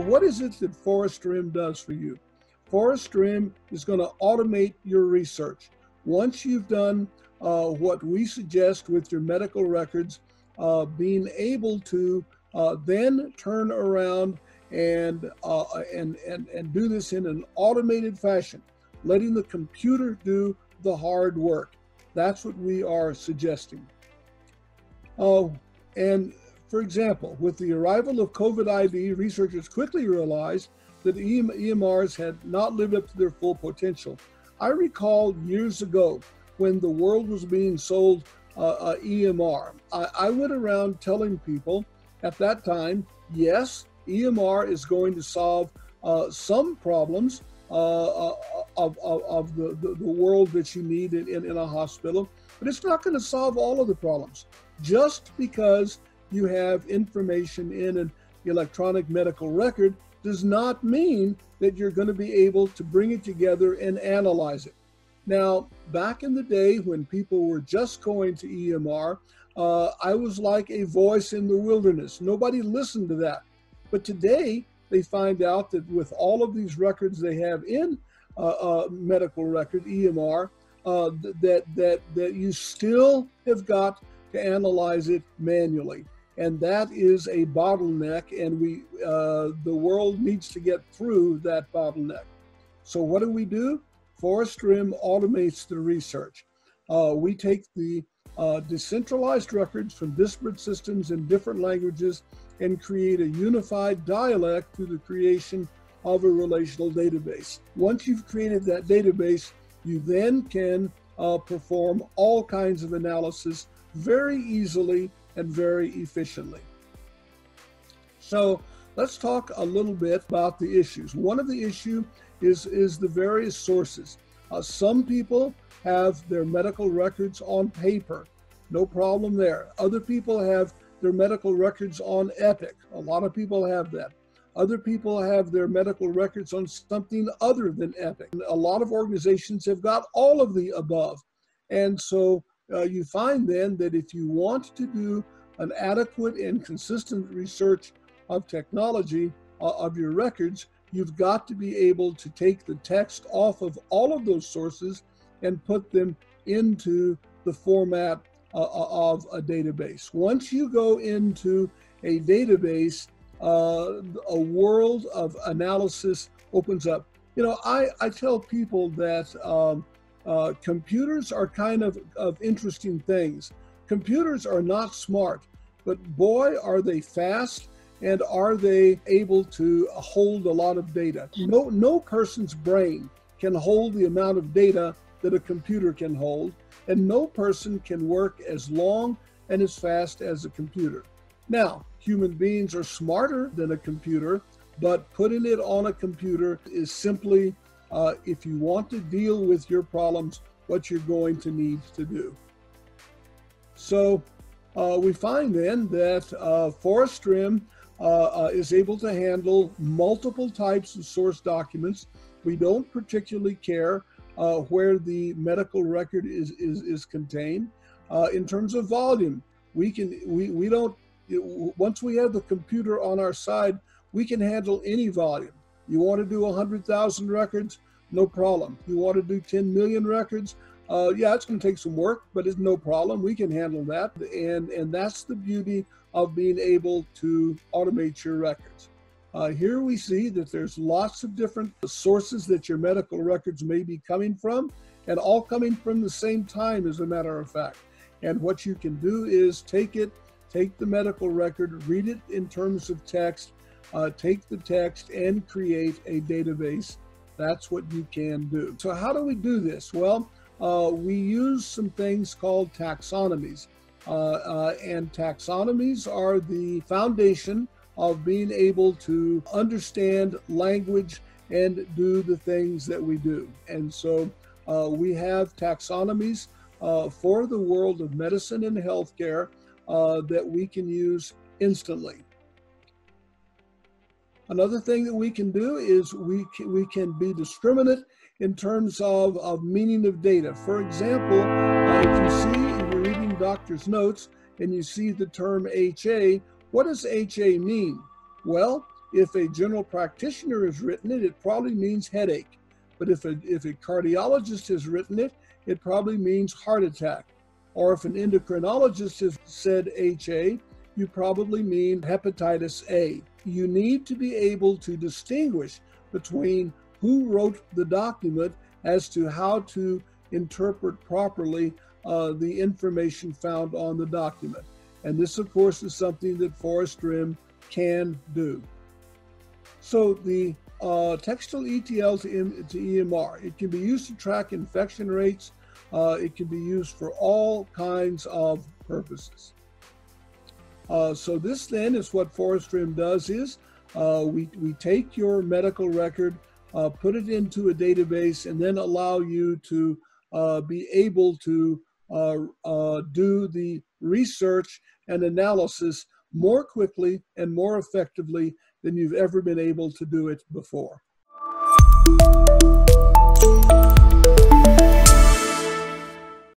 what is it that forestrim does for you? Forestrim is going to automate your research. Once you've done what we suggest with your medical records, being able to then turn around and do this in an automated fashion, letting the computer do the hard work. That's what we are suggesting. And for example, with the arrival of COVID-ID, researchers quickly realized that EMRs had not lived up to their full potential. I recall years ago when the world was being sold EMR. I went around telling people at that time, yes, EMR is going to solve some problems of the world that you need in a hospital, but it's not going to solve all of the problems. Just because you have information in an electronic medical record does not mean that you're going to be able to bring it together and analyze it. Now, back in the day when people were just going to EMR, I was like a voice in the wilderness. Nobody listened to that. But today, they find out that with all of these records they have in medical record, EMR, that you still have got to analyze it manually. And that is a bottleneck, and the world needs to get through that bottleneck. So what do? Forestrim automates the research. We take the decentralized records from disparate systems in different languages and create a unified dialect through the creation of a relational database. Once you've created that database, you then can perform all kinds of analysis very easily and very efficiently. So let's talk a little bit about the issues. One of the issues is the various sources. Some people have their medical records on paper, no problem there. Other people have their medical records on Epic. A lot of people have that. Other people have their medical records on something other than Epic. A lot of organizations have got all of the above. And so you find then that if you want to do an adequate and consistent research of technology of your records, you've got to be able to take the text off of all of those sources and put them into the format of a database. Once you go into a database, a world of analysis opens up. You know, I tell people that computers are kind of interesting things. Computers are not smart, but boy, are they fast, and are they able to hold a lot of data. No person's brain can hold the amount of data that a computer can hold, and no person can work as long and as fast as a computer. Now, human beings are smarter than a computer, but putting it on a computer is simply, if you want to deal with your problems, what you're going to need to do. So we find then that forestrim is able to handle multiple types of source documents. We don't particularly care where the medical record is contained. In terms of volume, we don't, once we have the computer on our side, we can handle any volume. You want to do 100,000 records? No problem. You want to do 10 million records? Yeah, it's going to take some work, but it's no problem. We can handle that. And that's the beauty of being able to automate your records. Here we see that there's lots of different sources that your medical records may be coming from, and all coming from the same time, as a matter of fact. And what you can do is take the medical record, read it in terms of text, take the text and create a database. That's what you can do. So how do we do this? Well, we use some things called taxonomies. And taxonomies are the foundation of being able to understand language and do the things that we do. And so we have taxonomies for the world of medicine and healthcare that we can use instantly. Another thing that we can do is we can be discriminate in terms of meaning of data. For example, if you see, if you're reading doctor's notes and you see the term HA, what does HA mean? Well, If a general practitioner has written it, it probably means headache. But if a cardiologist has written it, it probably means heart attack. Or if an endocrinologist has said HA, you probably mean hepatitis A. You need to be able to distinguish between who wrote the document as to how to interpret properly the information found on the document. And this, of course, is something that forestrim can do. So the textual ETL to EMR, it can be used to track infection rates. It can be used for all kinds of purposes. So this then is what forestrim does is we take your medical record, put it into a database, and then allow you to be able to do the research and analysis more quickly and more effectively than you've ever been able to do it before.